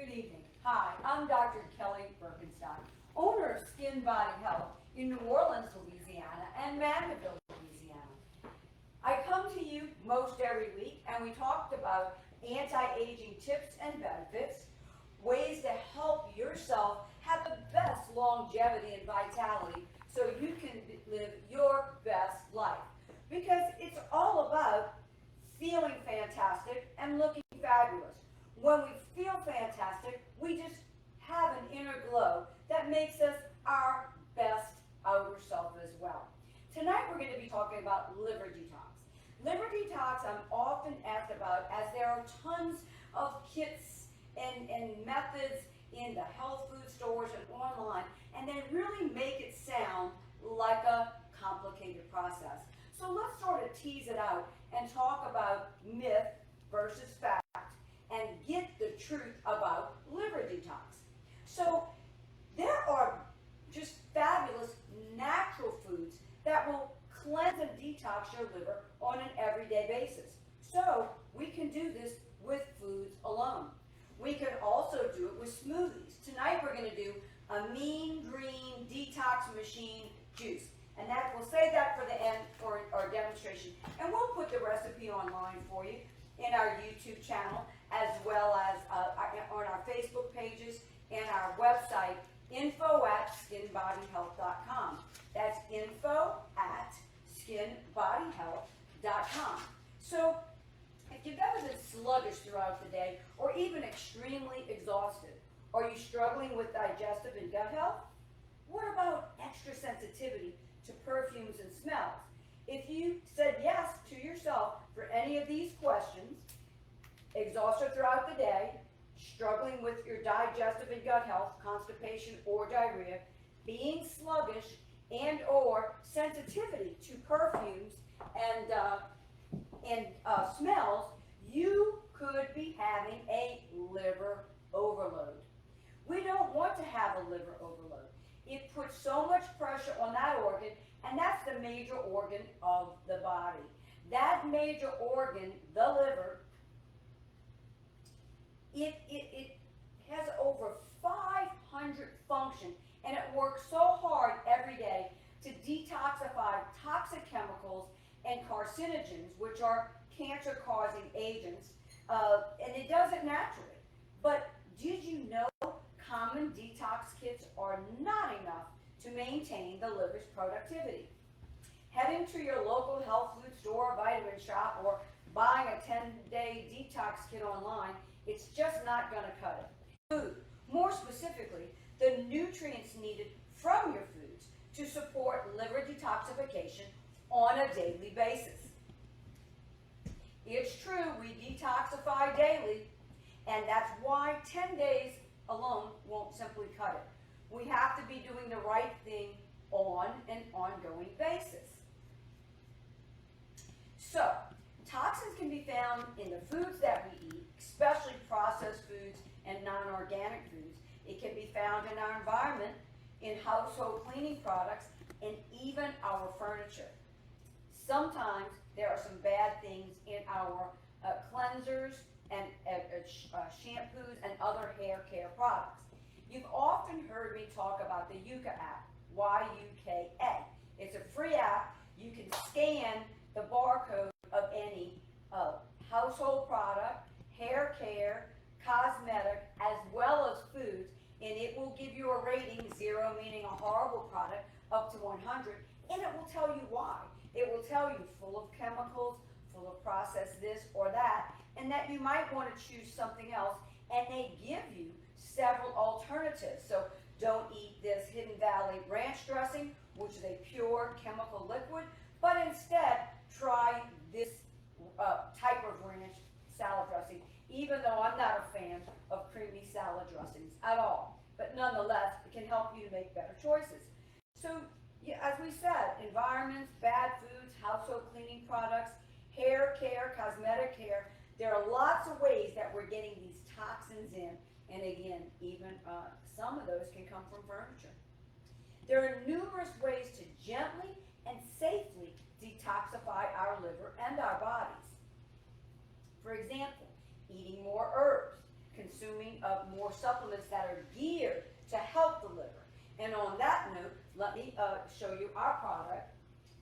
Good evening. Hi, I'm Dr. Kelly Birkenstein, owner of Skin Body Health in New Orleans, Louisiana and Mandeville, Louisiana. I come to you most every week and we talked about anti-aging tips and benefits, ways to help yourself have the best longevity and vitality so you can live your best life. Because it's all about feeling fantastic and looking fabulous. When we feel fantastic, we just have an inner glow that makes us our best outer self as well. Tonight we're going to be talking about liver detox. Liver detox I'm often asked about as there are tons of kits and methods in the health food stores and online, and they really make it sound like a complicated process. So let's sort of tease it out and talk about myth versus fact and get the truth about liver detox. So there are just fabulous natural foods that will cleanse and detox your liver on an everyday basis. So we can do this with foods alone. We can also do it with smoothies. Tonight we're going to do a mean green detox machine juice. And that we'll save that for the end for our demonstration. And we'll put the recipe online for you in our YouTube channel, as well as on our Facebook pages and our website, info@skinbodyhealth.com. That's info@skinbodyhealth.com. So if you've ever been sluggish throughout the day or even extremely exhausted, are you struggling with digestive and gut health? What about extra sensitivity to perfumes and smells? If you said yes to yourself for any of these questions, exhausted throughout the day, struggling with your digestive and gut health, constipation or diarrhea, being sluggish and or sensitivity to perfumes and smells, you could be having a liver overload. We don't want to have a liver overload. It puts so much pressure on that organ, and that's the major organ of the body. That major organ, the liver, it has over 500 functions, and it works so hard every day to detoxify toxic chemicals and carcinogens, which are cancer-causing agents, and it does it naturally. But did you know common detox kits are not enough to maintain the liver's productivity? Heading to your local health food store, vitamin shop, or buying a 10-day detox kit online, it's just not going to cut it. Food, more specifically, the nutrients needed from your foods to support liver detoxification on a daily basis. It's true, we detoxify daily, and that's why 10 days alone won't simply cut it. We have to be doing the right thing on an ongoing basis. So, toxins can be found in the foods that we eat, especially processed foods and non-organic foods. It can be found in our environment, in household cleaning products, and even our furniture. Sometimes there are some bad things in our cleansers and shampoos and other hair care products. You've often heard me talk about the Yuka app, Y-U-K-A. It's a free app. You can scan the barcode of any household product, hair care, cosmetic, as well as foods, and it will give you a rating, 0 meaning a horrible product, up to 100, and it will tell you why. It will tell you full of chemicals, full of processed this or that, and that you might want to choose something else, and they give you several alternatives. So don't eat this Hidden Valley ranch dressing, which is a pure chemical liquid, but instead try this type of ranch salad dressing, even though I'm not a fan of creamy salad dressings at all. But nonetheless, it can help you to make better choices. So, yeah, as we said, environments, bad foods, household cleaning products, hair care, cosmetic care, there are lots of ways that we're getting these toxins in, and again, even some of those can come from furniture. There are numerous ways to gently and safely detoxify our liver and our bodies. For example, eating more herbs, consuming more supplements that are geared to help the liver. And on that note, let me show you our product,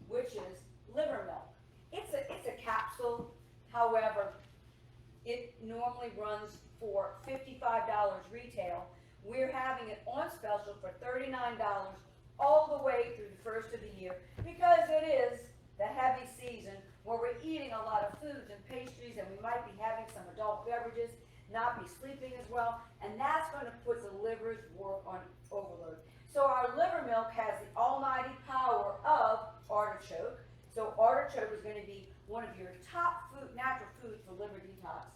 which is liver milk. It's a capsule. However, it normally runs for $55 retail. We're having it on special for $39 all the way through the first of the year, because it is the heavy season where we're eating a lot of foods and pastries, and we might be having some adult beverages, not be sleeping as well, and that's going to put the liver's work on overload. So our liver milk has the almighty power of artichoke. So artichoke is going to be one of your top natural foods for liver detox.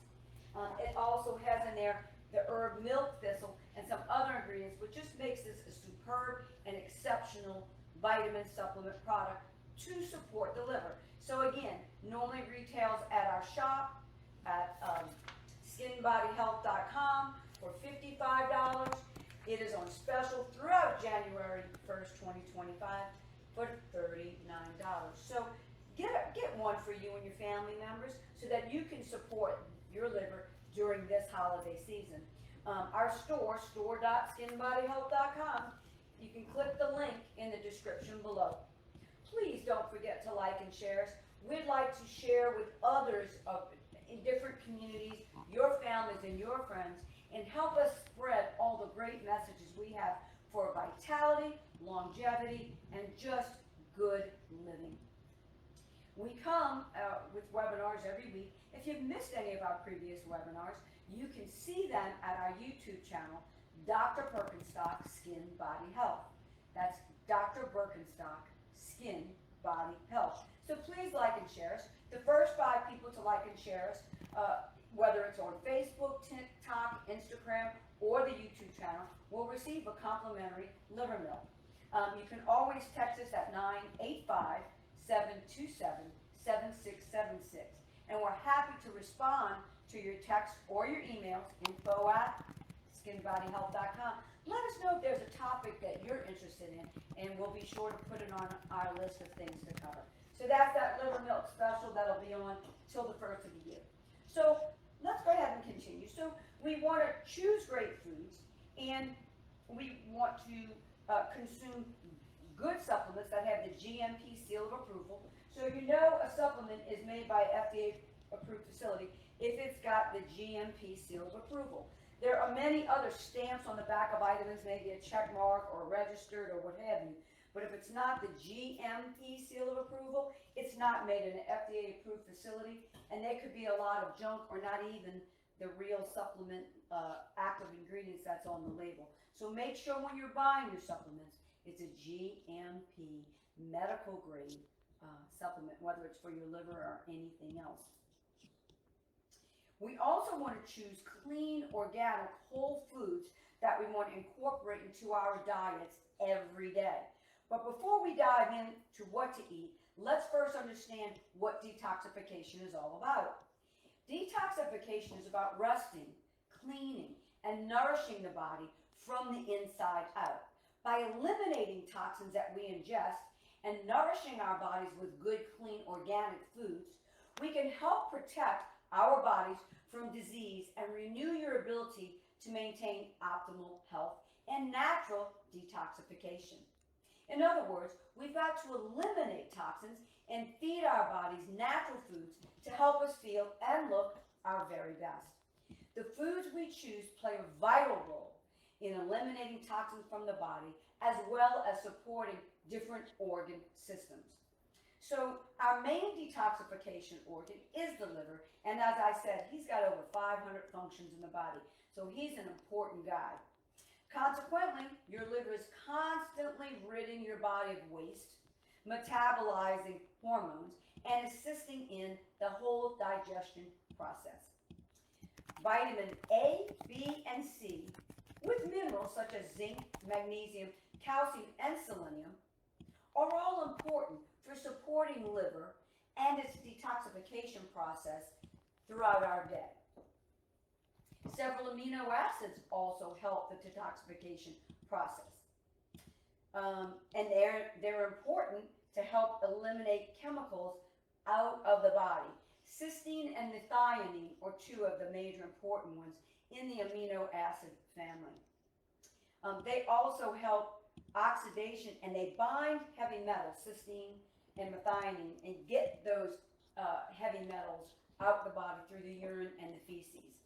It also has in there the herb milk thistle and some other ingredients, which just makes this a superb and exceptional vitamin supplement product to support the liver. So again, normally retails at our shop at skinbodyhealth.com for $55. It is on special throughout January 1st, 2025 for $39. So get one for you and your family members so that you can support your liver during this holiday season. Our store.skinbodyhealth.com, you can click the link in the description below. Please don't forget to like and share us. We'd like to share with others in different communities, your families and your friends, and help us spread all the great messages we have for vitality, longevity, and just good living. We come with webinars every week. If you've missed any of our previous webinars, you can see them at our YouTube channel, Dr. Birkenstock Skin Body Health. That's Dr. Birkenstock Skin Body Health. So please like and share us. The first 5 people to like and share us, whether it's on Facebook, TikTok, Instagram, or the YouTube channel, will receive a complimentary liver milk. You can always text us at 985-727-7676. And we're happy to respond to your text or your emails, info@skinbodyhealth.com. Let us know if there's a topic that you're interested in, and we'll be sure to put it on our list of things to cover. So that's that liver milk special that'll be on till the first of the year. So let's go ahead and continue. So we want to choose great foods, and we want to consume good supplements that have the GMP seal of approval. So you know a supplement is made by FDA approved facility if it's got the GMP seal of approval. There are many other stamps on the back of vitamins, maybe a check mark or registered or what have you. But if it's not the GMP seal of approval, it's not made in an FDA approved facility, and there could be a lot of junk or not even the real supplement active ingredients that's on the label. So make sure when you're buying your supplements, it's a GMP medical grade supplement, whether it's for your liver or anything else. We also want to choose clean, organic, whole foods that we want to incorporate into our diets every day. But before we dive into what to eat, let's first understand what detoxification is all about. Detoxification is about resting, cleaning, and nourishing the body from the inside out. By eliminating toxins that we ingest and nourishing our bodies with good, clean, organic foods, we can help protect our bodies from disease and renew your ability to maintain optimal health and natural detoxification. In other words, we've got to eliminate toxins and feed our bodies natural foods to help us feel and look our very best. The foods we choose play a vital role in eliminating toxins from the body, as well as supporting different organ systems. So our main detoxification organ is the liver, and as I said, he's got over 500 functions in the body, so he's an important guy. Consequently, your liver is constantly ridding your body of waste, metabolizing hormones, and assisting in the whole digestion process. Vitamin A, B, and C, with minerals such as zinc, magnesium, calcium, and selenium, are all important for supporting liver and its detoxification process throughout our day. Several amino acids also help the detoxification process. And they're important to help eliminate chemicals out of the body. Cysteine and methionine are 2 of the major important ones in the amino acid family. They also help oxidation, and they bind heavy metals, cysteine and methionine, and get those heavy metals out of the body through the urine and the feces.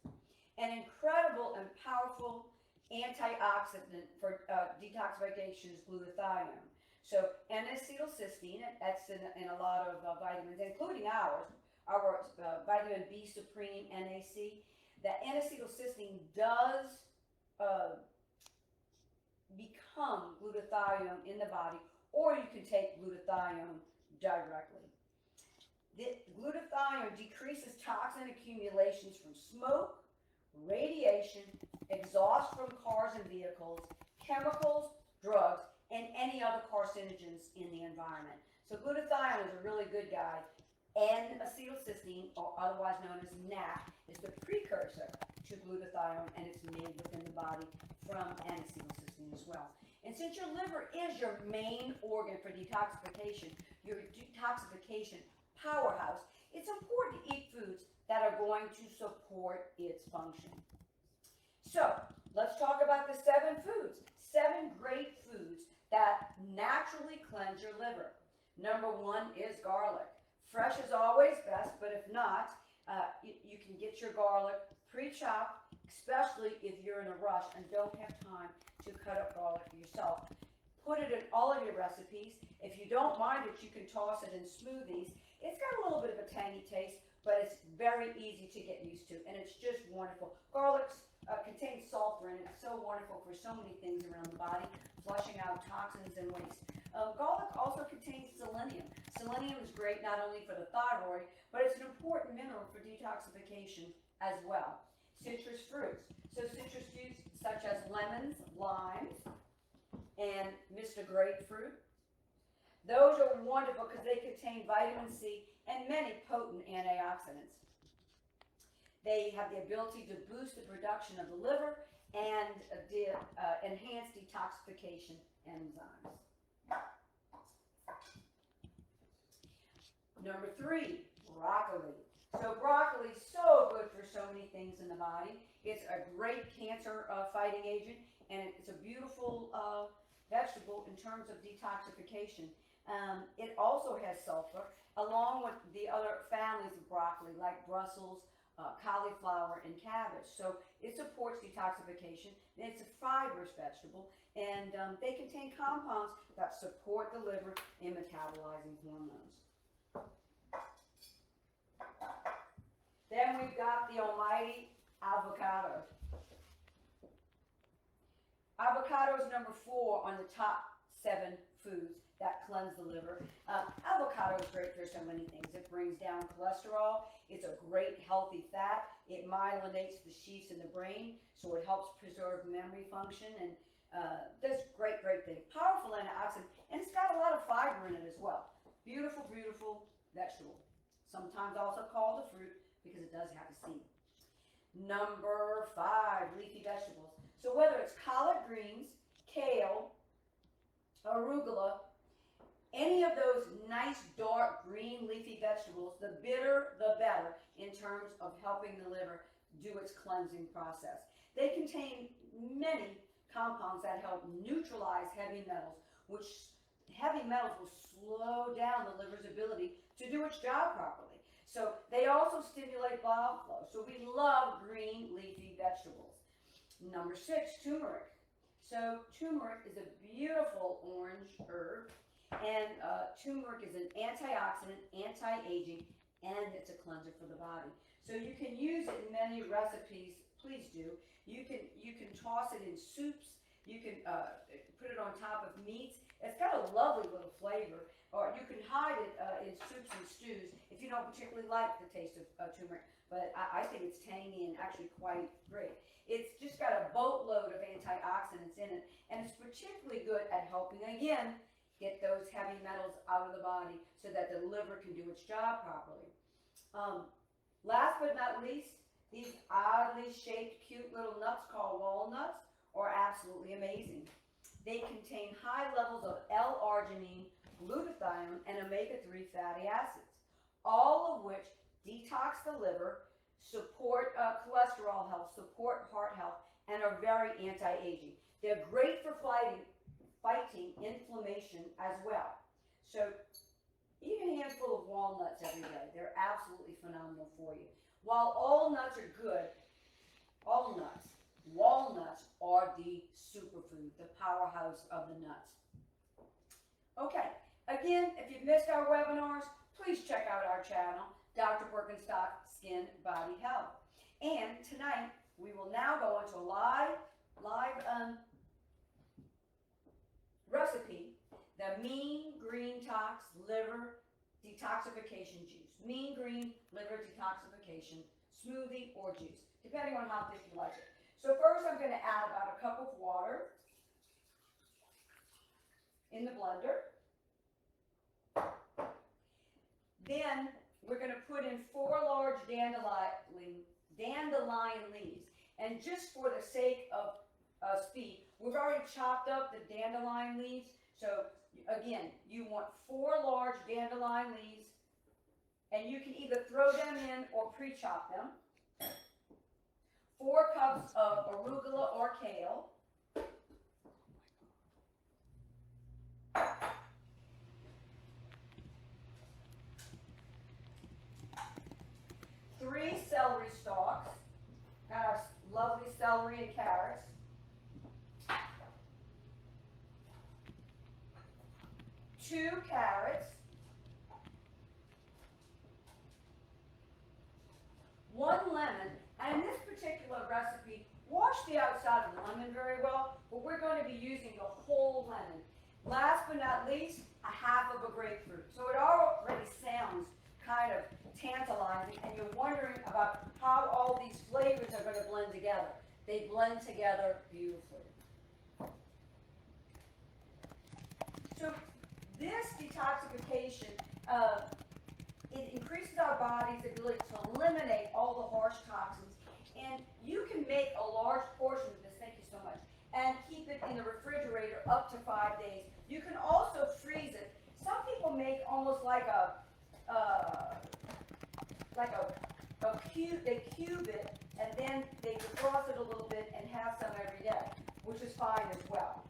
An incredible and powerful antioxidant for detoxification is glutathione. So N-acetylcysteine, that's in a lot of vitamins, including our vitamin B Supreme, NAC. That N-acetylcysteine does become glutathione in the body, or you can take glutathione directly. The glutathione decreases toxin accumulations from smoke, radiation, exhaust from cars and vehicles, chemicals, drugs, and any other carcinogens in the environment. So glutathione is a really good guy. N-acetylcysteine, or otherwise known as NAC, is the precursor to glutathione, and it's made within the body from N-acetylcysteine as well. And since your liver is your main organ for detoxification, your detoxification powerhouse, it's important to eat foods that are going to support its function. So let's talk about the 7 foods, 7 great foods that naturally cleanse your liver. Number 1 is garlic. Fresh is always best, but if not, you can get your garlic pre-chopped, especially if you're in a rush and don't have time to cut up garlic for yourself. Put it in all of your recipes. If you don't mind it, you can toss it in smoothies. It's got a little bit of a tangy taste, but it's very easy to get used to, and it's just wonderful. Garlic contains sulfur, and it's so wonderful for so many things around the body, flushing out toxins and waste. Garlic also contains selenium. Selenium is great not only for the thyroid, but it's an important mineral for detoxification as well. Citrus fruits. So citrus juice such as lemons, limes, and Mr. Grapefruit. Those are wonderful because they contain vitamin C and many potent antioxidants. They have the ability to boost the production of the liver and enhance detoxification enzymes. Number 3, broccoli. So broccoli is so good for so many things in the body. It's a great cancer fighting agent, and it's a beautiful vegetable in terms of detoxification. It also has sulfur, along with the other families of broccoli, like Brussels, cauliflower, and cabbage. So it supports detoxification. It's a fibrous vegetable, and they contain compounds that support the liver in metabolizing hormones. Then we've got the almighty avocado. Avocado is number 4 on the top 7 foods that cleanse the liver. Avocado is great for so many things. It brings down cholesterol. It's a great healthy fat. It myelinates the sheaths in the brain, so it helps preserve memory function, and does great things. Powerful antioxidant, and it's got a lot of fiber in it as well. Beautiful, beautiful vegetable. Sometimes also called a fruit because it does have a seed. Number 5, leafy vegetables. So whether it's collard greens, kale, arugula, any of those nice dark green leafy vegetables, the bitter the better in terms of helping the liver do its cleansing process. They contain many compounds that help neutralize heavy metals, which heavy metals will slow down the liver's ability to do its job properly. So they also stimulate bile flow. So we love green leafy vegetables. Number 6, turmeric. So turmeric is a beautiful orange herb, and turmeric is an antioxidant, anti-aging, and it's a cleanser for the body. So you can use it in many recipes. Please do. You can toss it in soups. You can put it on top of meats. It's got a lovely little flavor. Or you can hide it in soups and stews if you don't particularly like the taste of turmeric. But I think it's tangy and actually quite great. It's just got a boatload of antioxidants in it, and it's particularly good at helping, again, get those heavy metals out of the body so that the liver can do its job properly. Last but not least, these oddly shaped, cute little nuts called walnuts are absolutely amazing. They contain high levels of L-arginine, glutathione, and omega-3 fatty acids, all of which detox the liver, support cholesterol health, support heart health, and are very anti-aging. They're great for fighting inflammation as well. So eat a handful of walnuts every day. They're absolutely phenomenal for you. While all nuts are good, all nuts, walnuts are the superfood, the powerhouse of the nuts. Okay, again, if you've missed our webinars, please check out our channel, Dr. Birkenstock Skin Body Health. And tonight, we will now go into a live recipe, the Mean Green Tox Liver Detoxification Juice. Mean Green Liver Detoxification Smoothie or juice, depending on how thick you like it. So first I'm going to add about a cup of water in the blender. Then we're going to put in 4 large dandelion leaves. And just for the sake of speed, we've already chopped up the dandelion leaves. So again, you want 4 large dandelion leaves, and you can either throw them in or pre-chop them. 4 cups of arugula or kale. 3 celery stalks, got our lovely celery and carrots. 2 carrots. 1 lemon, and in this particular recipe, wash the outside of the lemon very well, but we're going to be using the whole lemon. Last but not least, a half of a grapefruit. So it already sounds kind of tantalizing, and you're wondering about how all these flavors are going to blend together. They blend together beautifully. So this detoxification, it increases our body's ability to eliminate all the harsh toxins, and you can make a large portion of this, thank you so much, and keep it in the refrigerator up to 5 days. You can also freeze it. Some people make almost like a cube, they cube it, and then they defrost it a little bit and have some every day, which is fine as well.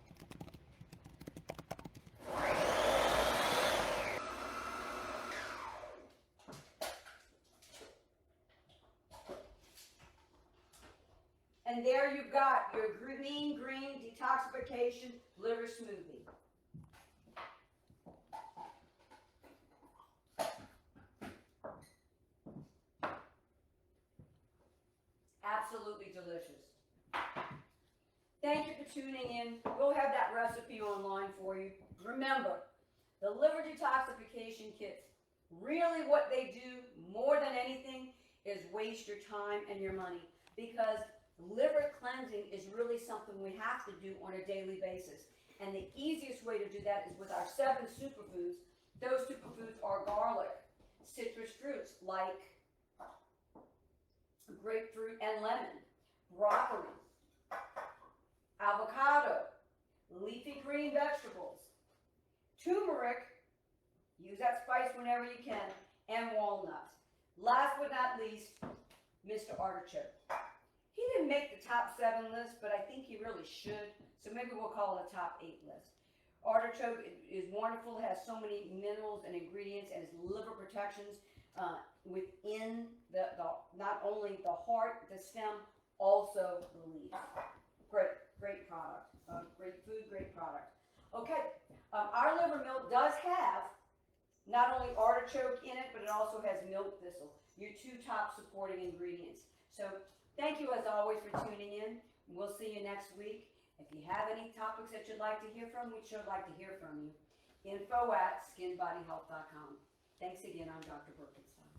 And there you've got your Mean Green Detoxification Liver Smoothie. Absolutely delicious. Thank you for tuning in. We'll have that recipe online for you. Remember, the liver detoxification kits, really what they do more than anything is waste your time and your money, because liver cleansing is really something we have to do on a daily basis. And the easiest way to do that is with our 7 superfoods. Those superfoods are garlic, citrus fruits like grapefruit and lemon, broccoli, avocado, leafy green vegetables, turmeric, use that spice whenever you can, and walnuts. Last but not least, Mr. Artichoke. He didn't make the top 7 list, but I think he really should, so maybe we'll call it a top 8 list. Artichoke is wonderful, it has so many minerals and ingredients, and its liver protections within not only the heart, the stem, also the leaf. Great product. Great food, great product. Okay, our liver milk does have not only artichoke in it, but it also has milk thistle, your 2 top supporting ingredients. So thank you as always for tuning in. We'll see you next week. If you have any topics that you'd like to hear from, we'd sure like to hear from you. info@skinbodyhealth.com. Thanks again, I'm Dr. Birkenstock.